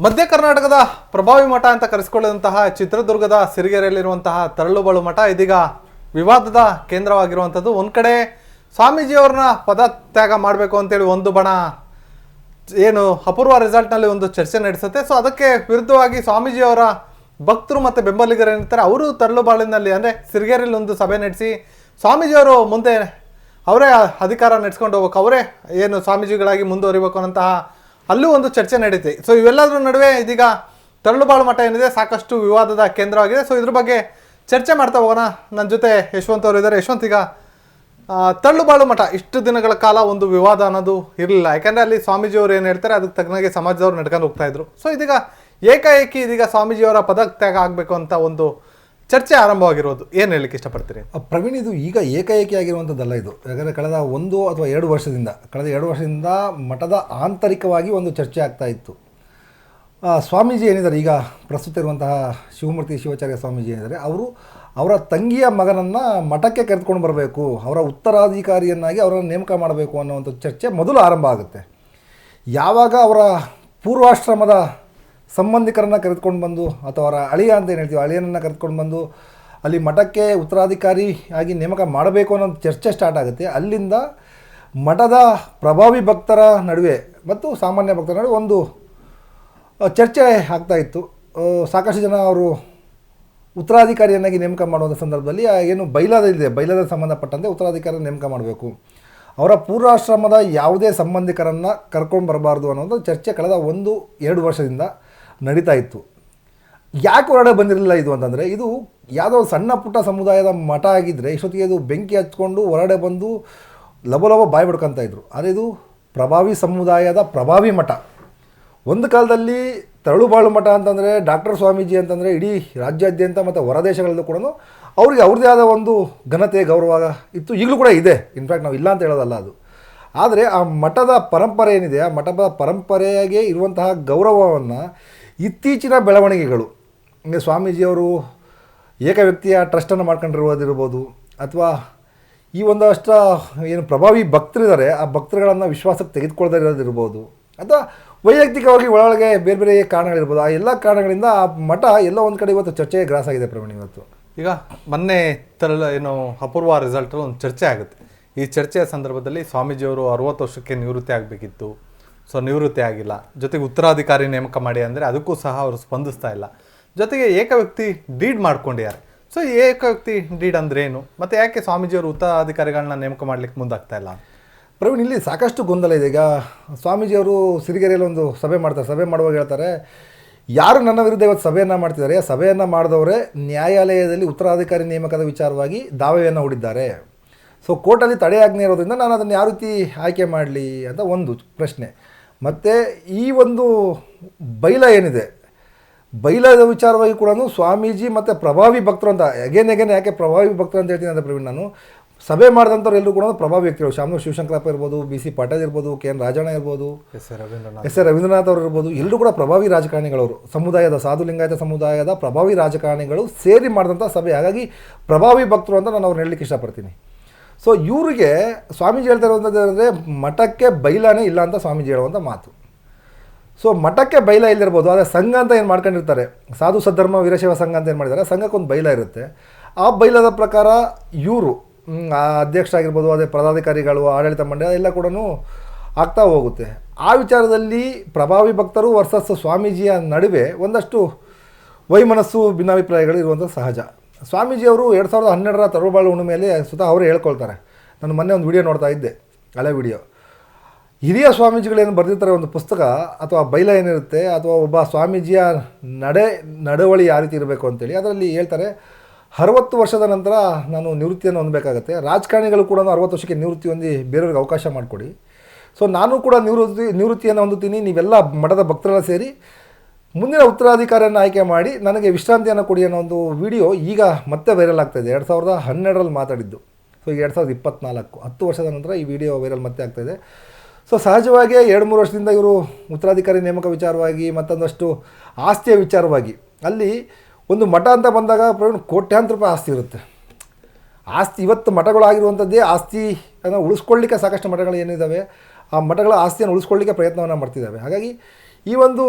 ಮಧ್ಯ ಕರ್ನಾಟಕದ ಪ್ರಭಾವಿ ಮಠ ಅಂತ ಕರೆಸಿಕೊಳ್ಳುವಂತಹ ಚಿತ್ರದುರ್ಗದ ಸಿರಿಗೆರೆಯಲ್ಲಿರುವಂತಹ ತರಳುಬಾಳು ಮಠ ಇದೀಗ ವಿವಾದದ ಕೇಂದ್ರವಾಗಿರುವಂಥದ್ದು. ಒಂದು ಕಡೆ ಸ್ವಾಮೀಜಿಯವ್ರನ್ನ ಪದತ್ಯಾಗ ಮಾಡಬೇಕು ಅಂತೇಳಿ ಒಂದು ಬಣ ಏನು ಅಪೂರ್ವ ರೆಸಾರ್ಟ್ನಲ್ಲಿ ಒಂದು ಚರ್ಚೆ ನಡೆಸುತ್ತೆ. ಸೊ ಅದಕ್ಕೆ ವಿರುದ್ಧವಾಗಿ ಸ್ವಾಮೀಜಿಯವರ ಭಕ್ತರು ಮತ್ತು ಬೆಂಬಲಿಗರು ಏನಿರ್ತಾರೆ ಅವರು ತರಳುಬಾಳಿನಲ್ಲಿ ಅಂದರೆ ಸಿರಿಗೆರೆಯಲ್ಲಿ ಒಂದು ಸಭೆ ನಡೆಸಿ ಸ್ವಾಮೀಜಿಯವರು ಮುಂದೆ ಅವರೇ ಅಧಿಕಾರ ನಡೆಸ್ಕೊಂಡು ಹೋಗ್ಬೇಕು, ಅವರೇ ಏನು ಸ್ವಾಮೀಜಿಗಳಾಗಿ ಮುಂದುವರಿಬೇಕು ಅನ್ನೋಂತಹ ಅಲ್ಲೂ ಒಂದು ಚರ್ಚೆ ನಡೀತೆ. ಸೊ ಇವೆಲ್ಲದರ ನಡುವೆ ಇದೀಗ ತರಳುಬಾಳು ಮಠ ಏನಿದೆ ಸಾಕಷ್ಟು ವಿವಾದದ ಕೇಂದ್ರವಾಗಿದೆ. ಸೊ ಇದ್ರ ಬಗ್ಗೆ ಚರ್ಚೆ ಮಾಡ್ತಾ ಹೋಗೋಣ. ನನ್ನ ಜೊತೆ ಯಶವಂತ್ ಅವರು ಇದ್ದಾರೆ. ಯಶವಂತ್, ಈಗ ತರಳುಬಾಳು ಮಠ ಇಷ್ಟು ದಿನಗಳ ಕಾಲ ಒಂದು ವಿವಾದ ಅನ್ನೋದು ಇರಲಿಲ್ಲ, ಯಾಕಂದರೆ ಅಲ್ಲಿ ಸ್ವಾಮೀಜಿಯವರು ಏನು ಹೇಳ್ತಾರೆ ಅದಕ್ಕೆ ತಕ್ಕನಾಗೆ ಸಮಾಜದವ್ರು ನಡ್ಕೊಂಡು ಹೋಗ್ತಾ ಇದ್ರು. ಸೊ ಇದೀಗ ಏಕಾಏಕಿ ಇದೀಗ ಸ್ವಾಮೀಜಿಯವರ ಪದತ್ಯಾಗ ಆಗಬೇಕು ಅಂತ ಒಂದು ಚರ್ಚೆ ಆರಂಭವಾಗಿರೋದು, ಏನು ಹೇಳಲಿಕ್ಕೆ ಇಷ್ಟಪಡ್ತೀರಿ? ಪ್ರವೀಣ್, ಇದು ಈಗ ಏಕಾಏಕಿ ಆಗಿರುವಂಥದ್ದಲ್ಲ. ಇದು ಯಾಕಂದರೆ ಕಳೆದ 1 ಅಥವಾ 2 ವರ್ಷದಿಂದ ಮಠದ ಆಂತರಿಕವಾಗಿ ಒಂದು ಚರ್ಚೆ ಆಗ್ತಾ ಇತ್ತು. ಸ್ವಾಮೀಜಿ ಏನಿದ್ದಾರೆ, ಈಗ ಪ್ರಸ್ತುತ ಇರುವಂತಹ ಶಿವಮೂರ್ತಿ ಶಿವಾಚಾರ್ಯ ಸ್ವಾಮೀಜಿ ಏನಿದ್ದಾರೆ, ಅವರ ತಂಗಿಯ ಮಗನನ್ನು ಮಠಕ್ಕೆ ಕರೆದುಕೊಂಡು ಬರಬೇಕು, ಅವರ ಉತ್ತರಾಧಿಕಾರಿಯನ್ನಾಗಿ ಅವರನ್ನು ನೇಮಕ ಮಾಡಬೇಕು ಅನ್ನೋವಂಥ ಚರ್ಚೆ ಮೊದಲು ಆರಂಭ ಆಗುತ್ತೆ. ಯಾವಾಗ ಅವರ ಪೂರ್ವಾಶ್ರಮದ ಸಂಬಂಧಿಕರನ್ನು ಕರೆದುಕೊಂಡು ಬಂದು ಅಥವಾ ಅವರ ಅಳಿಯ ಅಂತ ಏನು ಹೇಳ್ತೀವಿ, ಅಳಿಯನನ್ನು ಕರೆದುಕೊಂಡು ಬಂದು ಅಲ್ಲಿ ಮಠಕ್ಕೆ ಉತ್ತರಾಧಿಕಾರಿ ಆಗಿ ನೇಮಕ ಮಾಡಬೇಕು ಅನ್ನೋ ಚರ್ಚೆ ಸ್ಟಾರ್ಟ್ ಆಗುತ್ತೆ. ಅಲ್ಲಿಂದ ಮಠದ ಪ್ರಭಾವಿ ಭಕ್ತರ ನಡುವೆ ಮತ್ತು ಸಾಮಾನ್ಯ ಭಕ್ತರ ನಡುವೆ ಒಂದು ಚರ್ಚೆ ಆಗ್ತಾಯಿತ್ತು. ಸಾಕಷ್ಟು ಜನ ಅವರು ಉತ್ತರಾಧಿಕಾರಿಯನ್ನಾಗಿ ನೇಮಕ ಮಾಡುವಂಥ ಸಂದರ್ಭದಲ್ಲಿ ಏನು ಬೈಲಾದ ಸಂಬಂಧಪಟ್ಟಂತೆ ಉತ್ತರಾಧಿಕಾರಿ ನೇಮಕ ಮಾಡಬೇಕು, ಅವರ ಪೂರ್ವಾಶ್ರಮದ ಯಾವುದೇ ಸಂಬಂಧಿಕರನ್ನು ಕರ್ಕೊಂಡು ಬರಬಾರ್ದು ಅನ್ನೋದು ಚರ್ಚೆ ಕಳೆದ 1-2 ವರ್ಷದಿಂದ ನಡೀತಾ ಇತ್ತು. ಯಾಕೆ ಹೊರಗಡೆ ಬಂದಿರಲಿಲ್ಲ ಇದು ಅಂತಂದರೆ, ಇದು ಯಾವುದೋ ಸಣ್ಣ ಪುಟ್ಟ ಸಮುದಾಯದ ಮಠ ಆಗಿದ್ದರೆ ಇಷ್ಟೊತ್ತಿಗೆ ಇದು ಬೆಂಕಿ ಹಚ್ಕೊಂಡು ಹೊರಗಡೆ ಬಂದು ಲಭ ಬಾಯಿ ಬಿಡ್ಕೊತಾ ಇದ್ರು. ಆದರೆ ಇದು ಪ್ರಭಾವಿ ಸಮುದಾಯದ ಪ್ರಭಾವಿ ಮಠ. ಒಂದು ಕಾಲದಲ್ಲಿ ತರಳುಬಾಳು ಮಠ ಅಂತಂದರೆ ಡಾಕ್ಟರ್ ಸ್ವಾಮೀಜಿ ಅಂತಂದರೆ ಇಡೀ ರಾಜ್ಯಾದ್ಯಂತ ಮತ್ತು ಹೊರದೇಶಗಳಲ್ಲೂ ಕೂಡ ಅವ್ರಿಗೆ ಅವ್ರದ್ದೇ ಆದ ಒಂದು ಘನತೆ ಗೌರವ ಇತ್ತು, ಈಗಲೂ ಕೂಡ ಇದೆ. ಇನ್ಫ್ಯಾಕ್ಟ್ ನಾವು ಇಲ್ಲ ಅಂತ ಹೇಳೋದಲ್ಲ ಅದು. ಆದರೆ ಆ ಮಠದ ಪರಂಪರೆ ಏನಿದೆ, ಆ ಮಠದ ಪರಂಪರೆಗೆ ಇರುವಂತಹ ಗೌರವವನ್ನು ಇತ್ತೀಚಿನ ಬೆಳವಣಿಗೆಗಳು, ಅಂದರೆ ಸ್ವಾಮೀಜಿಯವರು ಏಕವ್ಯಕ್ತಿಯ ಟ್ರಸ್ಟನ್ನು ಮಾಡ್ಕೊಂಡಿರುವುದಿರ್ಬೋದು, ಅಥವಾ ಈ ಒಂದಷ್ಟು ಏನು ಪ್ರಭಾವಿ ಭಕ್ತರಿದ್ದಾರೆ ಆ ಭಕ್ತರುಗಳನ್ನು ವಿಶ್ವಾಸಕ್ಕೆ ತೆಗೆದುಕೊಳ್ದೇ ಇರೋದಿರ್ಬೋದು, ಅಥವಾ ವೈಯಕ್ತಿಕವಾಗಿ ಒಳಗೆ ಬೇರೆ ಬೇರೆ ಕಾರಣಗಳಿರ್ಬೋದು. ಆ ಎಲ್ಲ ಕಾರಣಗಳಿಂದ ಆ ಮಠ ಎಲ್ಲ ಒಂದು ಕಡೆ ಇವತ್ತು ಚರ್ಚೆಗೆ ಗ್ರಾಸ ಆಗಿದೆ ಪ್ರವೀಣ್. ಇವತ್ತು ಈಗ ಮೊನ್ನೆ ಏನು ಅಪೂರ್ವ ರಿಸಲ್ಟಲ್ಲಿ ಒಂದು ಚರ್ಚೆ ಆಗುತ್ತೆ. ಈ ಚರ್ಚೆಯ ಸಂದರ್ಭದಲ್ಲಿ ಸ್ವಾಮೀಜಿಯವರು 60 ವರ್ಷಕ್ಕೆ ನಿವೃತ್ತಿ ಆಗಬೇಕಿತ್ತು, ಸೊ ನಿವೃತ್ತಿ ಆಗಿಲ್ಲ. ಜೊತೆಗೆ ಉತ್ತರಾಧಿಕಾರಿ ನೇಮಕ ಮಾಡಿ ಅಂದರೆ ಅದಕ್ಕೂ ಸಹ ಅವರು ಸ್ಪಂದಿಸ್ತಾ ಇಲ್ಲ. ಜೊತೆಗೆ ಏಕವ್ಯಕ್ತಿ ಡೀಡ್ ಮಾಡ್ಕೊಂಡಿದ್ದಾರೆ. ಸೊ ಈ ಏಕವ್ಯಕ್ತಿ ಡೀಡ್ ಅಂದ್ರೆ ಏನು, ಮತ್ತು ಯಾಕೆ ಸ್ವಾಮೀಜಿಯವರು ಉತ್ತರಾಧಿಕಾರಿಗಳನ್ನ ನೇಮಕ ಮಾಡಲಿಕ್ಕೆ ಮುಂದಾಗ್ತಾ ಇಲ್ಲ? ಪ್ರವೀಣ್, ಇಲ್ಲಿ ಸಾಕಷ್ಟು ಗೊಂದಲ ಇದೆ. ಈಗ ಸ್ವಾಮೀಜಿಯವರು ಸಿರಿಗೆರೆಯಲ್ಲಿ ಒಂದು ಸಭೆ ಮಾಡ್ತಾರೆ. ಸಭೆ ಮಾಡುವಾಗ ಹೇಳ್ತಾರೆ, ಯಾರು ನನ್ನ ವಿರುದ್ಧ ಇವತ್ತು ಸಭೆಯನ್ನು ಮಾಡ್ತಿದ್ದಾರೆ, ಸಭೆಯನ್ನು ಮಾಡಿದವರೇ ನ್ಯಾಯಾಲಯದಲ್ಲಿ ಉತ್ತರಾಧಿಕಾರಿ ನೇಮಕದ ವಿಚಾರವಾಗಿ ದಾವೆಯನ್ನು ಹೂಡಿದ್ದಾರೆ. ಸೊ ಕೋರ್ಟಲ್ಲಿ ತಡೆಯಾಜ್ಞೆ ಇರೋದ್ರಿಂದ ನಾನು ಅದನ್ನು ಯಾವ ರೀತಿ ಆಯ್ಕೆ ಮಾಡಲಿ ಅಂತ ಒಂದು ಪ್ರಶ್ನೆ. ಮತ್ತು ಈ ಒಂದು ಬೈಲ ಏನಿದೆ, ಬೈಲದ ವಿಚಾರವಾಗಿ ಕೂಡ ಸ್ವಾಮೀಜಿ ಮತ್ತು ಪ್ರಭಾವಿ ಭಕ್ತರು ಅಂತ ಎಗೇನ್ ಯಾಕೆ ಪ್ರಭಾವಿ ಭಕ್ತರು ಅಂತ ಹೇಳ್ತೀನಿ ಅಂದರೆ ಪ್ರವೀಣ್, ನಾನು ಸಭೆ ಮಾಡಿದಂಥವ್ರು ಎಲ್ಲರೂ ಕೂಡ ಪ್ರಭಾವಿ ವ್ಯಕ್ತಿಗಳು. ಶಾಮನೂರು ಶಿವಶಂಕರಪ್ಪ ಇರ್ಬೋದು, BC ಪಾಟೀಲ್ ಇರ್ಬೋದು, KN ರಾಜಣ್ಣ ಇರ್ಬೋದು, ಎಸ್ ಆರ್ ರವೀಂದ್ರನಾಥ್ ಅವರು ಇರ್ಬೋದು, ಎಲ್ಲರೂ ಕೂಡ ಪ್ರಭಾವಿ ರಾಜಕಾರಣಿಗಳವರು, ಸಮುದಾಯದ ಸಾಧು ಲಿಂಗಾಯತ ಸಮುದಾಯದ ಪ್ರಭಾವಿ ರಾಜಕಾರಣಿಗಳು ಸೇರಿ ಮಾಡಿದಂಥ ಸಭೆ. ಹಾಗಾಗಿ ಪ್ರಭಾವಿ ಭಕ್ತರು ಅಂತ ನಾನು ಅವ್ರನ್ನ ಹೇಳಲಿಕ್ಕೆ ಇಷ್ಟಪಡ್ತೀನಿ. ಸೊ ಇವರಿಗೆ ಸ್ವಾಮೀಜಿ ಹೇಳ್ತಾ ಇರುವಂಥದ್ದು ಮಠಕ್ಕೆ ಬೈಲಾನೇ ಇಲ್ಲ ಅಂತ ಸ್ವಾಮೀಜಿ ಹೇಳುವಂಥ ಮಾತು. ಸೊ ಮಠಕ್ಕೆ ಬೈಲ ಇಲ್ಲಿರ್ಬೋದು, ಆದರೆ ಸಂಘ ಅಂತ ಏನು ಮಾಡ್ಕೊಂಡಿರ್ತಾರೆ, ಸಾಧು ಸದ್ಧರ್ಮ ವೀರಶೈವ ಸಂಘ ಅಂತ ಏನು ಮಾಡಿದ್ದಾರೆ, ಸಂಘಕ್ಕೊಂದು ಬೈಲ ಇರುತ್ತೆ. ಆ ಬೈಲದ ಪ್ರಕಾರ ಇವರು ಅಧ್ಯಕ್ಷರಾಗಿರ್ಬೋದು, ಅದೇ ಪದಾಧಿಕಾರಿಗಳು, ಆಡಳಿತ ಮಂಡಳಿ ಎಲ್ಲ ಕೂಡ ಆಗ್ತಾ ಹೋಗುತ್ತೆ. ಆ ವಿಚಾರದಲ್ಲಿ ಪ್ರಭಾವಿ ಭಕ್ತರು ವರ್ಸಸ್ ಸ್ವಾಮೀಜಿಯ ನಡುವೆ ಒಂದಷ್ಟು ವೈಮನಸ್ಸು ಭಿನ್ನಾಭಿಪ್ರಾಯಗಳು ಇರುವಂಥ ಸಹಜ. ಸ್ವಾಮೀಜಿಯವರು 2012ರ ತರಳುಬಾಳು ಹುಣ್ಣಿಮೆಯಲ್ಲಿ ಸ್ವತಃ ಅವರೇ ಹೇಳ್ಕೊಳ್ತಾರೆ. ನಾನು ಮೊನ್ನೆ ಒಂದು ವಿಡಿಯೋ ನೋಡ್ತಾ ಇದ್ದೆ, ಹಳೆ ವಿಡಿಯೋ. ಹಿರಿಯ ಸ್ವಾಮೀಜಿಗಳೇನು ಬರೆದಿರ್ತಾರೆ ಒಂದು ಪುಸ್ತಕ ಅಥವಾ ಬೈಲ ಏನಿರುತ್ತೆ, ಅಥವಾ ಒಬ್ಬ ಸ್ವಾಮೀಜಿಯ ನಡವಳಿ ಯಾವ ರೀತಿ ಇರಬೇಕು ಅಂತೇಳಿ ಅದರಲ್ಲಿ ಹೇಳ್ತಾರೆ, 60 ವರ್ಷದ ನಂತರ ನಾನು ನಿವೃತ್ತಿಯನ್ನು ಹೊಂದಬೇಕಾಗತ್ತೆ. ರಾಜಕಾರಣಿಗಳು ಕೂಡ 60 ವರ್ಷಕ್ಕೆ ನಿವೃತ್ತಿ ಹೊಂದಿ ಬೇರೆಯವ್ರಿಗೆ ಅವಕಾಶ ಮಾಡಿಕೊಡಿ. ಸೊ ನಾನು ಕೂಡ ನಿವೃತ್ತಿಯನ್ನು ಹೊಂದುತ್ತೀನಿ, ನೀವೆಲ್ಲ ಮಠದ ಭಕ್ತರೆಲ್ಲ ಸೇರಿ ಮುಂದಿನ ಉತ್ತರಾಧಿಕಾರಿಯನ್ನು ಆಯ್ಕೆ ಮಾಡಿ ನನಗೆ ವಿಶ್ರಾಂತಿಯನ್ನು ಕೊಡಿ ಅನ್ನೋ ಒಂದು ವಿಡಿಯೋ ಈಗ ಮತ್ತೆ ವೈರಲ್ ಆಗ್ತಾಯಿದೆ. 2012ರಲ್ಲಿ ಮಾತಾಡಿದ್ದು. ಸೊ ಈಗ 2024 10 ವರ್ಷದ ನಂತರ ಈ ವಿಡಿಯೋ ವೈರಲ್ ಮತ್ತೆ ಆಗ್ತಾಯಿದೆ. ಸೊ ಸಹಜವಾಗಿ 2-3 ವರ್ಷದಿಂದ ಇವರು ಉತ್ತರಾಧಿಕಾರಿ ನೇಮಕ ವಿಚಾರವಾಗಿ ಮತ್ತೊಂದಷ್ಟು ಆಸ್ತಿಯ ವಿಚಾರವಾಗಿ, ಅಲ್ಲಿ ಒಂದು ಮಠ ಅಂತ ಬಂದಾಗ ಕೋಟ್ಯಾಂತರ ರೂಪಾಯಿ ಆಸ್ತಿ ಇರುತ್ತೆ. ಆಸ್ತಿ ಇವತ್ತು ಮಠಗಳಾಗಿರುವಂಥದ್ದೇ ಆಸ್ತಿ ಅನ್ನು ಉಳಿಸ್ಕೊಳ್ಳಿಕ್ಕೆ ಸಾಕಷ್ಟು ಮಠಗಳು ಏನಿದ್ದಾವೆ, ಆ ಮಠಗಳ ಆಸ್ತಿಯನ್ನು ಉಳಿಸ್ಕೊಳ್ಳಿಕ್ಕೆ ಪ್ರಯತ್ನವನ್ನು ಮಾಡ್ತಿದ್ದಾವೆ. ಹಾಗಾಗಿ ಈ ಒಂದು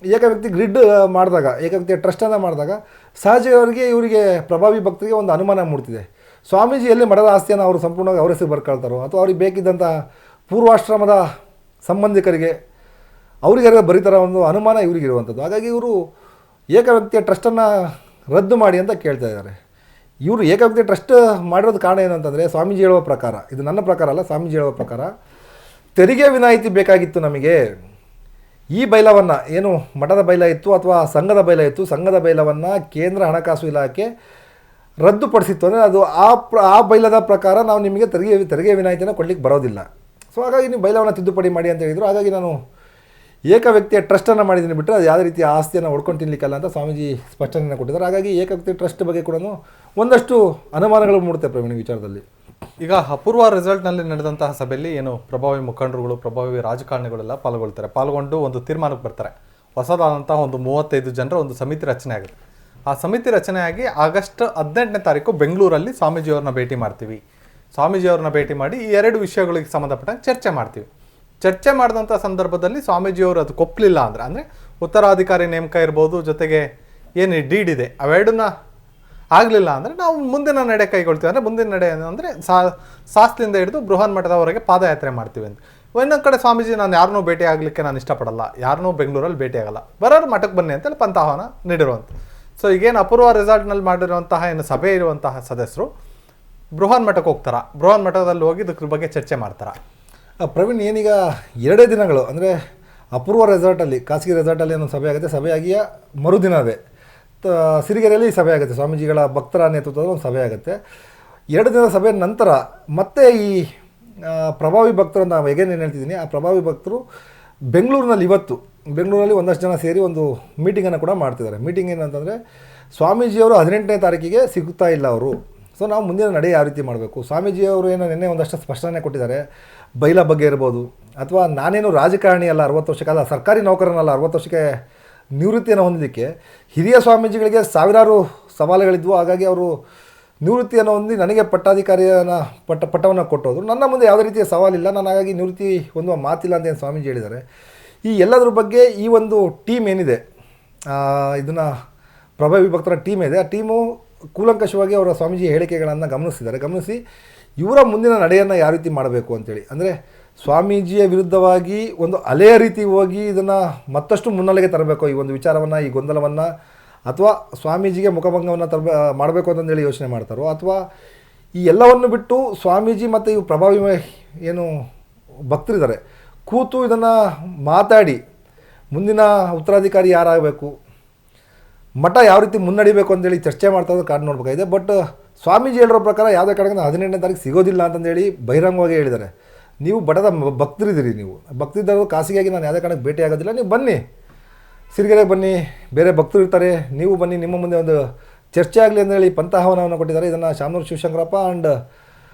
ಏಕವ್ಯಕ್ತಿ ಗ್ರಿಡ್ ಮಾಡಿದಾಗ, ಏಕವ್ಯಕ್ತಿಯ ಟ್ರಸ್ಟನ್ನು ಮಾಡಿದಾಗ ಸಹಜವಾಗಿ ಇವರಿಗೆ ಪ್ರಭಾವಿ ಭಕ್ತರಿಗೆ ಒಂದು ಅನುಮಾನ ಮೂಡ್ತಿದೆ. ಸ್ವಾಮೀಜಿ ಎಲ್ಲಿ ಮಠದ ಆಸ್ತಿಯನ್ನು ಅವರು ಸಂಪೂರ್ಣವಾಗಿ ಅವರ ಹೆಸರು ಬರ್ಕೊಳ್ತಾರೋ ಅಥವಾ ಅವ್ರಿಗೆ ಬೇಕಿದ್ದಂಥ ಪೂರ್ವಾಶ್ರಮದ ಸಂಬಂಧಿಕರಿಗೆ ಅವರಿಗೆ ಬರೀತಾರ ಒಂದು ಅನುಮಾನ ಇವರಿಗಿರುವಂಥದ್ದು. ಹಾಗಾಗಿ ಇವರು ಏಕವ್ಯಕ್ತಿಯ ಟ್ರಸ್ಟನ್ನು ರದ್ದು ಮಾಡಿ ಅಂತ ಕೇಳ್ತಾ ಇದ್ದಾರೆ. ಇವರು ಏಕವ್ಯಕ್ತಿ ಟ್ರಸ್ಟ್ ಮಾಡಿರೋದು ಕಾರಣ ಏನಂತಂದರೆ, ಸ್ವಾಮೀಜಿ ಹೇಳುವ ಪ್ರಕಾರ, ಇದು ನನ್ನ ಪ್ರಕಾರ ಅಲ್ಲ, ಸ್ವಾಮೀಜಿ ಹೇಳುವ ಪ್ರಕಾರ ತೆರಿಗೆ ವಿನಾಯಿತಿ ಬೇಕಾಗಿತ್ತು ನಮಗೆ. ಈ ಬೈಲವನ್ನು ಏನು ಮಠದ ಬೈಲ ಇತ್ತು ಅಥವಾ ಸಂಘದ ಬೈಲ ಇತ್ತು, ಸಂಘದ ಬೈಲವನ್ನು ಕೇಂದ್ರ ಹಣಕಾಸು ಇಲಾಖೆ ರದ್ದುಪಡಿಸಿತ್ತು. ಅಂದರೆ ಅದು ಆ ಬೈಲದ ಪ್ರಕಾರ ನಾವು ನಿಮಗೆ ತೆರಿಗೆ ವಿನಾಯಿತಿನ ಕೊಡಲಿಕ್ಕೆ ಬರೋದಿಲ್ಲ. ಸೊ ಹಾಗಾಗಿ ನೀವು ಬೈಲವನ್ನು ತಿದ್ದುಪಡಿ ಮಾಡಿ ಅಂತ ಹೇಳಿದರು. ಹಾಗಾಗಿ ನಾನು ಏಕವ್ಯಕ್ತಿಯ ಟ್ರಸ್ಟನ್ನು ಮಾಡಿದ್ದೀನಿ ಬಿಟ್ಟರೆ ಅದು ಯಾವುದೇ ರೀತಿಯ ಆಸ್ತಿಯನ್ನು ಹೊಡ್ಕೊಂಡು ತಿನ್ನಲಿಕ್ಕಲ್ಲ ಅಂತ ಸ್ವಾಮೀಜಿ ಸ್ಪಷ್ಟನೆಯನ್ನು ಕೊಟ್ಟಿದ್ದಾರೆ. ಹಾಗಾಗಿ ಏಕವ್ಯಕ್ತಿ ಟ್ರಸ್ಟ್ ಬಗ್ಗೆ ಕೂಡ ಒಂದಷ್ಟು ಅನುಮಾನಗಳು ಮೂಡುತ್ತೆ ಪ್ರವೀಣ್ ವಿಚಾರದಲ್ಲಿ. ಈಗ ಅಪೂರ್ವ ರಿಸಲ್ಟ್ನಲ್ಲಿ ನಡೆದಂತಹ ಸಭೆಯಲ್ಲಿ ಏನು ಪ್ರಭಾವಿ ಮುಖಂಡರುಗಳು, ಪ್ರಭಾವಿ ರಾಜಕಾರಣಿಗಳೆಲ್ಲ ಪಾಲ್ಗೊಂಡು ಒಂದು ತೀರ್ಮಾನಕ್ಕೆ ಬರ್ತಾರೆ. ಹೊಸದಾದಂತಹ ಒಂದು 35 ಜನರ ಒಂದು ಸಮಿತಿ ರಚನೆ ಆಗುತ್ತೆ. ಆ ಸಮಿತಿ ರಚನೆಯಾಗಿ ಆಗಸ್ಟ್ 18ನೇ ತಾರೀಕು ಬೆಂಗಳೂರಲ್ಲಿ ಸ್ವಾಮೀಜಿಯವ್ರನ್ನ ಭೇಟಿ ಮಾಡ್ತೀವಿ. ಸ್ವಾಮೀಜಿಯವ್ರನ್ನ ಭೇಟಿ ಮಾಡಿ ಈ 2 ವಿಷಯಗಳಿಗೆ ಸಂಬಂಧಪಟ್ಟಂಗೆ ಚರ್ಚೆ ಮಾಡ್ತೀವಿ. ಚರ್ಚೆ ಮಾಡಿದಂಥ ಸಂದರ್ಭದಲ್ಲಿ ಸ್ವಾಮೀಜಿಯವರು ಅದು ಒಪ್ಪಲಿಲ್ಲ ಅಂದರೆ ಉತ್ತರಾಧಿಕಾರಿ ನೇಮಕ ಇರ್ಬೋದು, ಜೊತೆಗೆ ಏನು ಡೀಡ್ ಇದೆ ಅವೆರಡನ್ನ ಆಗಲಿಲ್ಲ ಅಂದರೆ ನಾವು ಮುಂದಿನ ನಡೆ ಕೈಗೊಳ್ತೀವಿ. ಅಂದರೆ ಮುಂದಿನ ನಡೆ ಅಂದರೆ ಶಾಸ್ತ್ರಿಂದ ಹಿಡಿದು ಬೃಹನ್ ಮಠದವರೆಗೆ ಪಾದಯಾತ್ರೆ ಮಾಡ್ತೀವಿ ಅಂತ. ಇನ್ನೊಂದು ಕಡೆ ಸ್ವಾಮೀಜಿ ನಾನು ಯಾರನ್ನೂ ಭೇಟಿ ಆಗಲಿಕ್ಕೆ ನಾನು ಇಷ್ಟಪಡಲ್ಲ, ಯಾರನ್ನೂ ಬೆಂಗಳೂರಲ್ಲಿ ಭೇಟಿ ಆಗಲ್ಲ, ಬರೋರು ಮಠಕ್ಕೆ ಬನ್ನಿ ಅಂತೇಳಿ ಪಂಥಾಹ್ವಾನ ನೀಡಿರುವಂಥ. ಸೊ ಈಗೇನು ಅಪೂರ್ವ ರಿಸಾರ್ಟ್ನಲ್ಲಿ ಮಾಡಿರುವಂತಹ ಏನು ಸಭೆ ಇರುವಂತಹ ಸದಸ್ಯರು ಬೃಹನ್ ಮಠಕ್ಕೆ ಹೋಗ್ತಾರ, ಬೃಹನ್ ಮಠದಲ್ಲಿ ಹೋಗಿ ಇದ್ರ ಬಗ್ಗೆ ಚರ್ಚೆ ಮಾಡ್ತಾರೆ. ಪ್ರವೀಣ್, ಏನೀಗ 2 ದಿನಗಳು ಅಂದರೆ ಅಪೂರ್ವ ರೆಸಾರ್ಟಲ್ಲಿ, ಖಾಸಗಿ ರೆಸಾರ್ಟಲ್ಲಿ ಒಂದು ಸಭೆ ಆಗುತ್ತೆ. ಸಭೆಯಾಗಿಯ ಮರುದಿನವೇ ಸಿರಿಗೆರೆಯಲ್ಲಿ ಸಭೆ ಆಗುತ್ತೆ. ಸ್ವಾಮೀಜಿಗಳ ಭಕ್ತರ ನೇತೃತ್ವದ ಒಂದು ಸಭೆ ಆಗುತ್ತೆ. 2 ದಿನದ ಸಭೆಯ ನಂತರ ಮತ್ತೆ ಈ ಪ್ರಭಾವಿ ಭಕ್ತರು, ನಾವು ಹೇಗೇನು ಹೇಳ್ತಿದ್ದೀನಿ, ಆ ಪ್ರಭಾವಿ ಭಕ್ತರು ಬೆಂಗಳೂರಲ್ಲಿ ಒಂದಷ್ಟು ಜನ ಸೇರಿ ಒಂದು ಮೀಟಿಂಗನ್ನು ಕೂಡ ಮಾಡ್ತಿದ್ದಾರೆ. ಮೀಟಿಂಗ್ ಏನಂತಂದರೆ, ಸ್ವಾಮೀಜಿಯವರು 18ನೇ ತಾರೀಕಿಗೆ ಸಿಗ್ತಾ ಇಲ್ಲ ಅವರು. ಸೊ ನಾವು ಮುಂದಿನ ನಡೆ ಯಾವ ರೀತಿ ಮಾಡಬೇಕು. ಸ್ವಾಮೀಜಿಯವರು ಏನೋ ನಿನ್ನೆ ಒಂದಷ್ಟು ಸ್ಪಷ್ಟನೆ ಕೊಟ್ಟಿದ್ದಾರೆ. ಬೈಲ ಬಗ್ಗೆ ಇರ್ಬೋದು, ಅಥವಾ ನಾನೇನು ರಾಜಕಾರಣಿ ಅಲ್ಲ, 60 ವರ್ಷಕ್ಕೆ ಅಲ್ಲ, ಸರ್ಕಾರಿ ನೌಕರನಲ್ಲ, 60 ವರ್ಷಕ್ಕೆ ನಿವೃತ್ತಿಯನ್ನು ಹೊಂದಲಿಕ್ಕೆ ಹಿರಿಯ ಸ್ವಾಮೀಜಿಗಳಿಗೆ ಸಾವಿರಾರು ಸವಾಲುಗಳಿದ್ವು. ಹಾಗಾಗಿ ಅವರು ನಿವೃತ್ತಿಯನ್ನು ಹೊಂದಿ ನನಗೆ ಪಟ್ಟವನ್ನು ಕೊಟ್ಟೋದು. ನನ್ನ ಮುಂದೆ ಯಾವುದೇ ರೀತಿಯ ಸವಾಲಿಲ್ಲ, ನಾನು ಹಾಗಾಗಿ ನಿವೃತ್ತಿ ಹೊಂದುವ ಮಾತಿಲ್ಲ ಅಂತ ಏನು ಸ್ವಾಮೀಜಿ ಹೇಳಿದ್ದಾರೆ. ಈ ಎಲ್ಲದರ ಬಗ್ಗೆ ಈ ಒಂದು ಟೀಮ್ ಏನಿದೆ, ಇದನ್ನು ಪ್ರಭಾವಿ ಭಕ್ತರ ಟೀಮ್ ಇದೆ, ಆ ಟೀಮು ಕೂಲಂಕಷವಾಗಿ ಅವರ ಸ್ವಾಮೀಜಿ ಹೇಳಿಕೆಗಳನ್ನು ಗಮನಿಸಿ ಇವರ ಮುಂದಿನ ನಡೆಯನ್ನು ಯಾವ ರೀತಿ ಮಾಡಬೇಕು ಅಂತೇಳಿ, ಅಂದರೆ ಸ್ವಾಮೀಜಿಯ ವಿರುದ್ಧವಾಗಿ ಒಂದು ಅಲೆಯ ರೀತಿ ಹೋಗಿ ಇದನ್ನು ಮತ್ತಷ್ಟು ಮುನ್ನೆಲೆಗೆ ತರಬೇಕು ಈ ಒಂದು ವಿಚಾರವನ್ನು, ಈ ಗೊಂದಲವನ್ನು, ಅಥವಾ ಸ್ವಾಮೀಜಿಗೆ ಮುಖಭಂಗವನ್ನು ಮಾಡಬೇಕು ಅಂತಂದೇಳಿ ಯೋಚನೆ ಮಾಡ್ತಾರೋ, ಅಥವಾ ಈ ಎಲ್ಲವನ್ನು ಬಿಟ್ಟು ಸ್ವಾಮೀಜಿ ಮತ್ತು ಇವು ಪ್ರಭಾವಿ ಏನು ಭಕ್ತರಿದ್ದಾರೆ ಕೂತು ಇದನ್ನು ಮಾತಾಡಿ ಮುಂದಿನ ಉತ್ತರಾಧಿಕಾರಿ ಯಾರಾಗಬೇಕು, ಮಠ ಯಾವ ರೀತಿ ಮುನ್ನಡಿಬೇಕು ಅಂತೇಳಿ ಚರ್ಚೆ ಮಾಡ್ತಾ ಇರೋದು ಕಾರಣ ನೋಡಬೇಕಾಗಿದೆ. ಬಟ್ ಸ್ವಾಮೀಜಿ ಹೇಳಿರೋ ಪ್ರಕಾರ ಯಾವುದೇ ಕಾರಣಕ್ಕೆ 18ನೇ ತಾರೀಕು ಸಿಗೋದಿಲ್ಲ ಅಂತಂದೇಳಿ ಬಹಿರಂಗವಾಗಿ ಹೇಳಿದ್ದಾರೆ. ನೀವು ಮಠದ ಭಕ್ತರಿದ್ದೀರಿ, ನೀವು ಭಕ್ತಿದ್ದರು, ಖಾಸಗಿಯಾಗಿ ನಾನು ಯಾವುದೇ ಕಾರಣಕ್ಕೆ ಭೇಟಿ ಆಗೋದಿಲ್ಲ, ನೀವು ಬನ್ನಿ, ಸಿರಿಗೆರೆಗೆ ಬನ್ನಿ, ಬೇರೆ ಭಕ್ತರು ಇರ್ತಾರೆ, ನೀವು ಬನ್ನಿ, ನಿಮ್ಮ ಮುಂದೆ ಒಂದು ಚರ್ಚೆ ಆಗಲಿ ಅಂತೇಳಿ ಪಂಥಾಹ್ವಾನವನ್ನು ಕೊಟ್ಟಿದ್ದಾರೆ. ಇದನ್ನು Shamanur Shivashankarappa and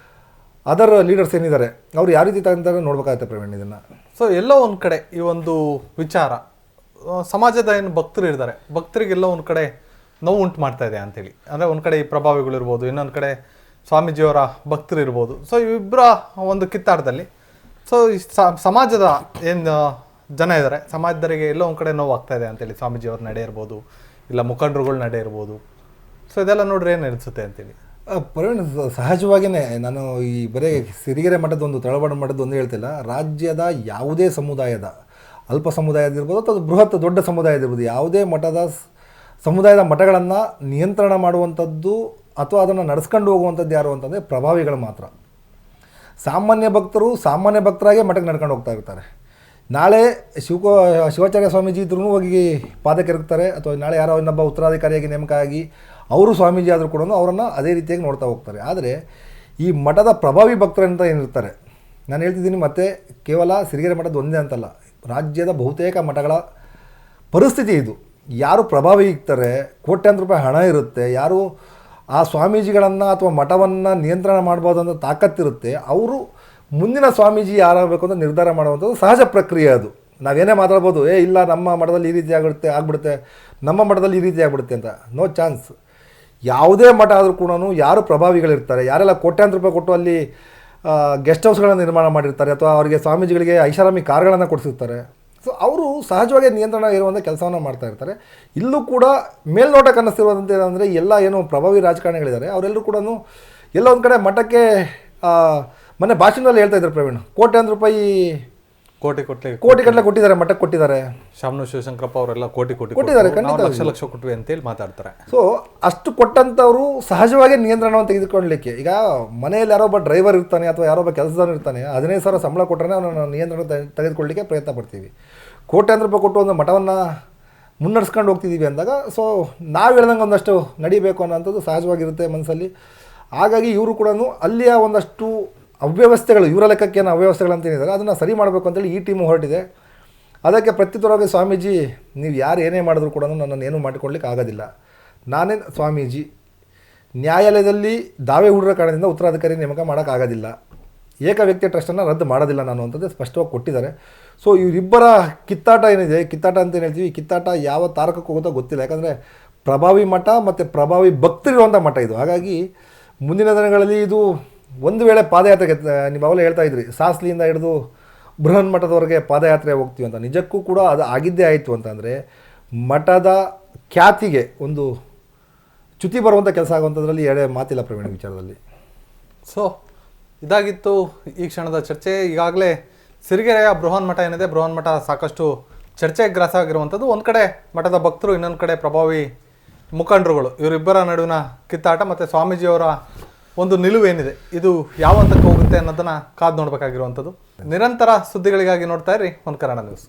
other leaders ಏನಿದ್ದಾರೆ ಅವರು ಯಾವ ರೀತಿ ತಗೊಂತಾರೆ ನೋಡ್ಬೇಕಾಗುತ್ತೆ ಪ್ರವೀಣ್ ಇದನ್ನು. ಸೊ ಎಲ್ಲೋ ಒಂದು ಕಡೆ ಈ ಒಂದು ವಿಚಾರ ಸಮಾಜದ ಏನು ಭಕ್ತರು ಇರ್ತಾರೆ, ಭಕ್ತರಿಗೆಲ್ಲ ಒಂದು ಕಡೆ ನೋವು ಉಂಟು ಮಾಡ್ತಾ ಇದೆ ಅಂತೇಳಿ. ಅಂದರೆ ಒಂದು ಕಡೆ ಈ ಪ್ರಭಾವಿಗಳಿರ್ಬೋದು, ಇನ್ನೊಂದು ಕಡೆ ಸ್ವಾಮೀಜಿಯವರ ಭಕ್ತರು ಇರ್ಬೋದು. ಸೊ ಇಬ್ಬರ ಒಂದು ಕಿತ್ತಾಟದಲ್ಲಿ ಸೊ ಈ ಸಮಾಜದ ಏನು ಜನ ಇದ್ದಾರೆ, ಸಮಾಜದವರಿಗೆ ಎಲ್ಲೋ ಒಂದು ಕಡೆ ನೋವು ಆಗ್ತಾ ಇದೆ ಅಂತೇಳಿ ಸ್ವಾಮೀಜಿಯವ್ರ ನಡೆ ಇರ್ಬೋದು, ಇಲ್ಲ ಮುಖಂಡರುಗಳ ನಡೆ ಇರ್ಬೋದು. ಸೊ ಇದೆಲ್ಲ ನೋಡ್ರಿ ಏನು ಅನಿಸುತ್ತೆ ಅಂತೇಳಿ. ಪ್ರವೀಣ್, ಸಹಜವಾಗಿಯೇ ನಾನು ಈ ಬರೀ ಸಿರಿಗೆರೆ ಮಠದ ಒಂದು ತಳವಾಡ ಮಠದ ಒಂದು ಹೇಳ್ತಿಲ್ಲ, ರಾಜ್ಯದ ಯಾವುದೇ ಸಮುದಾಯದ, ಅಲ್ಪ ಸಮುದಾಯದಿರ್ಬೋದು ಅಥವಾ ಬೃಹತ್ ದೊಡ್ಡ ಸಮುದಾಯದಿರ್ಬೋದು, ಯಾವುದೇ ಸಮುದಾಯದ ಮಠಗಳನ್ನು ನಿಯಂತ್ರಣ ಮಾಡುವಂಥದ್ದು ಅಥವಾ ಅದನ್ನು ನಡೆಸ್ಕೊಂಡು ಹೋಗುವಂಥದ್ದು ಯಾರು ಅಂತಂದರೆ ಪ್ರಭಾವಿಗಳು ಮಾತ್ರ. ಸಾಮಾನ್ಯ ಭಕ್ತರಾಗೆ ಮಠಕ್ಕೆ ನಡ್ಕೊಂಡು ಹೋಗ್ತಾ ಇರ್ತಾರೆ. ನಾಳೆ ಶಿವಾಚಾರ್ಯ ಸ್ವಾಮೀಜಿ ಇದ್ರೂ ಹೋಗಿ ಪಾದಕ್ಕೆ ಇರ್ತಾರೆ, ಅಥವಾ ನಾಳೆ ಯಾರೋ ಇನ್ನೊಬ್ಬ ಉತ್ತರಾಧಿಕಾರಿಯಾಗಿ ನೇಮಕ ಆಗಿ ಅವರು ಸ್ವಾಮೀಜಿ ಆದರೂ ಕೂಡ ಅವರನ್ನು ಅದೇ ರೀತಿಯಾಗಿ ನೋಡ್ತಾ ಹೋಗ್ತಾರೆ. ಆದರೆ ಈ ಮಠದ ಪ್ರಭಾವಿ ಭಕ್ತರು ಅಂತ ಏನಿರ್ತಾರೆ, ನಾನು ಹೇಳ್ತಿದ್ದೀನಿ ಮತ್ತೆ, ಕೇವಲ ಸಿರಿಗೆರೆ ಮಠದ ಒಂದೇ ಅಂತಲ್ಲ, ರಾಜ್ಯದ ಬಹುತೇಕ ಮಠಗಳ ಪರಿಸ್ಥಿತಿ ಇದು. ಯಾರು ಪ್ರಭಾವಿ ಇರ್ತಾರೆ, ಕೋಟ್ಯಾಂತರ ರೂಪಾಯಿ ಹಣ ಇರುತ್ತೆ, ಯಾರು ಆ ಸ್ವಾಮೀಜಿಗಳನ್ನು ಅಥವಾ ಮಠವನ್ನು ನಿಯಂತ್ರಣ ಮಾಡ್ಬೋದು ಅಂತ ತಾಕತ್ತಿರುತ್ತೆ, ಅವರು ಮುಂದಿನ ಸ್ವಾಮೀಜಿ ಯಾರಾಗಬೇಕು ಅಂತ ನಿರ್ಧಾರ ಮಾಡುವಂಥದ್ದು ಸಹಜ ಪ್ರಕ್ರಿಯೆ. ಅದು ನಾವೇನೇ ಮಾತಾಡ್ಬೋದು, ಇಲ್ಲ ನಮ್ಮ ಮಠದಲ್ಲಿ ಈ ರೀತಿ ಆಗ್ಬಿಡುತ್ತೆ, ನಮ್ಮ ಮಠದಲ್ಲಿ ಈ ರೀತಿ ಆಗ್ಬಿಡುತ್ತೆ ಅಂತ. No chance. ಯಾವುದೇ ಮಠ ಆದರೂ ಕೂಡ ಯಾರು ಪ್ರಭಾವಿಗಳಿರ್ತಾರೆ, ಯಾರೆಲ್ಲ ಕೋಟ್ಯಾಂತರ ರೂಪಾಯಿ ಕೊಟ್ಟು ಅಲ್ಲಿ ಗೆಸ್ಟ್ ಹೌಸ್ಗಳನ್ನು ನಿರ್ಮಾಣ ಮಾಡಿರ್ತಾರೆ, ಅಥವಾ ಅವರಿಗೆ ಸ್ವಾಮೀಜಿಗಳಿಗೆ ಐಷಾರಾಮಿ ಕಾರ್ಗಳನ್ನು ಕೊಡಿಸಿರ್ತಾರೆ, ಸೊ ಅವರು ಸಹಜವಾಗಿ ನಿಯಂತ್ರಣ ಇರುವಂಥ ಕೆಲಸವನ್ನು ಮಾಡ್ತಾ ಇರ್ತಾರೆ. ಇಲ್ಲೂ ಕೂಡ ಮೇಲ್ನೋಟ ಕಾಣಿಸ್ತಿರುವಂಥ ಏನಂದರೆ ಎಲ್ಲ ಏನು ಪ್ರಭಾವಿ ರಾಜಕಾರಣಿಗಳಿದ್ದಾರೆ ಅವರೆಲ್ಲರೂ ಕೂಡ ಎಲ್ಲ ಒಂದು ಕಡೆ ಮಠಕ್ಕೆ ಮೊನ್ನೆ ಭಾಷಣದಲ್ಲಿ ಹೇಳ್ತಾ ಇದ್ದಾರೆ ಪ್ರವೀಣ್, ಕೋಟ್ಯಾಂತರ ರೂಪಾಯಿ ಕೋಟಿ ಗಟ್ಟಲೆ ಕೊಟ್ಟಿದ್ದಾರೆ, ಮಠಕ್ಕೆ ಕೊಟ್ಟಿದ್ದಾರೆ. ಶಾಮನು ಶಿವಶಂಕರಪ್ಪ ಅವರೆಲ್ಲ ಕೋಟಿ ಕೊಟ್ಟಿದ್ದಾರೆ, ಖಂಡಿತ ಲಕ್ಷ ಕೊಟ್ವಿ ಅಂತೇಳಿ ಮಾತಾಡ್ತಾರೆ. ಸೊ ಅಷ್ಟು ಕೊಟ್ಟಂಥವ್ರು ಸಹಜವಾಗಿ ನಿಯಂತ್ರಣವನ್ನು ತೆಗೆದುಕೊಳ್ಳಲಿಕ್ಕೆ, ಈಗ ಮನೆಯಲ್ಲಿ ಯಾರೊಬ್ಬ ಡ್ರೈವರ್ ಇರ್ತಾನೆ ಅಥವಾ ಯಾರೊಬ್ಬ ಕೆಲಸದವನು ಇರ್ತಾನೆ, 15,000 ಸಂಬಳ ಕೊಟ್ಟರೆ ಅವನನ್ನು ನಿಯಂತ್ರಣ ತೆಗೆದುಕೊಳ್ಳಲಿಕ್ಕೆ ಪ್ರಯತ್ನ ಪಡ್ತೀವಿ. ಕೋಟ್ಯಾಂತರ ರೂಪಾಯಿ ಕೊಟ್ಟು ಒಂದು ಮಠವನ್ನು ಮುನ್ನಡೆಸ್ಕೊಂಡು ಹೋಗ್ತಿದ್ದೀವಿ ಅಂದಾಗ ಸೊ ನಾವು ಹೇಳ್ದಂಗೆ ಒಂದಷ್ಟು ನಡಿಬೇಕು ಅನ್ನೋಂಥದ್ದು ಸಹಜವಾಗಿರುತ್ತೆ ಮನಸ್ಸಲ್ಲಿ. ಹಾಗಾಗಿ ಇವರು ಕೂಡ ಅಲ್ಲಿಯ ಒಂದಷ್ಟು ಅವ್ಯವಸ್ಥೆಗಳು, ಇವರ ಲೆಕ್ಕಕ್ಕೆ ಏನು ಅವ್ಯವಸ್ಥೆಗಳಂತ ಏನಿದ್ದಾರೆ ಅದನ್ನು ಸರಿ ಮಾಡಬೇಕು ಅಂತೇಳಿ ಈ ಟೀಮು ಹೊರಟಿದೆ. ಅದಕ್ಕೆ ಪ್ರತ್ಯುತ್ತರವಾಗಿ ಸ್ವಾಮೀಜಿ, ನೀವು ಯಾರು ಏನೇ ಮಾಡಿದ್ರು ಕೂಡ ನನ್ನನ್ನು ಏನೂ ಮಾಡಿಕೊಳ್ಳಿಕ್ಕೆ ಆಗೋದಿಲ್ಲ, ನಾನೇ ಸ್ವಾಮೀಜಿ, ನ್ಯಾಯಾಲಯದಲ್ಲಿ ದಾವೆ ಹೂಡಿರೋ ಕಾರಣದಿಂದ ಉತ್ತರಾಧಿಕಾರಿ ನೇಮಕ ಮಾಡೋಕ್ಕಾಗೋದಿಲ್ಲ, ಏಕ ವ್ಯಕ್ತಿ ಟ್ರಸ್ಟನ್ನು ರದ್ದು ಮಾಡೋದಿಲ್ಲ ನಾನು ಅಂತಂದು ಸ್ಪಷ್ಟವಾಗಿ ಕೊಟ್ಟಿದ್ದಾರೆ. ಸೊ ಇವರಿಬ್ಬರ ಕಿತ್ತಾಟ ಏನಿದೆ, ಕಿತ್ತಾಟ ಅಂತ ಏನು ಹೇಳ್ತೀವಿ, ಈ ಕಿತ್ತಾಟ ಯಾವ ತಾರಕಕ್ಕೆ ಹೋಗುತ್ತೋ ಗೊತ್ತಿಲ್ಲ. ಯಾಕಂದರೆ ಪ್ರಭಾವಿ ಮಠ ಮತ್ತು ಪ್ರಭಾವಿ ಭಕ್ತರಿರುವಂಥ ಮಠ ಇದು. ಹಾಗಾಗಿ ಮುಂದಿನ ದಿನಗಳಲ್ಲಿ ಇದು ಒಂದು ವೇಳೆ ಪಾದಯಾತ್ರೆಗೆ, ನೀವು ಅವೆಲ್ಲ ಹೇಳ್ತಾ ಇದ್ರಿ ಸಾಸ್ಲಿಯಿಂದ ಹಿಡಿದು ಬೃಹನ್ ಮಠದವರೆಗೆ ಪಾದಯಾತ್ರೆ ಹೋಗ್ತೀವಿ ಅಂತ, ನಿಜಕ್ಕೂ ಕೂಡ ಅದು ಆಗಿದ್ದೇ ಆಯಿತು ಅಂತಂದರೆ ಮಠದ ಖ್ಯಾತಿಗೆ ಒಂದು ಚ್ಯುತಿ ಬರುವಂಥ ಕೆಲಸ ಆಗುವಂಥದ್ರಲ್ಲಿ ಎರಡೇ ಮಾತಿಲ್ಲ ಪ್ರವೀಣ ವಿಚಾರದಲ್ಲಿ. ಸೊ ಇದಾಗಿತ್ತು ಈ ಕ್ಷಣದ ಚರ್ಚೆ. ಈಗಾಗಲೇ ಸಿರಿಗೆರೆಯ ಬೃಹನ್ ಮಠ ಏನಿದೆ, ಬೃಹನ್ ಮಠ ಸಾಕಷ್ಟು ಚರ್ಚೆಗೆ ಗ್ರಾಸ ಆಗಿರುವಂಥದ್ದು. ಒಂದು ಕಡೆ ಮಠದ ಭಕ್ತರು, ಇನ್ನೊಂದು ಕಡೆ ಪ್ರಭಾವಿ ಮುಖಂಡರುಗಳು, ಇವರಿಬ್ಬರ ನಡುವಿನ ಕಿತ್ತಾಟ ಮತ್ತು ಸ್ವಾಮೀಜಿಯವರ ಒಂದು ನಿಲುವೇನಿದೆ, ಇದು ಯಾವ ಹಂತಕ್ಕೆ ಹೋಗುತ್ತೆ ಅನ್ನೋದನ್ನು ಕಾದು ನೋಡಬೇಕಾಗಿರುವಂಥದ್ದು. ನಿರಂತರ ಸುದ್ದಿಗಳಿಗಾಗಿ ನೋಡ್ತಾ ಇರಿ ಒನ್ ಕನ್ನಡ ನ್ಯೂಸ್.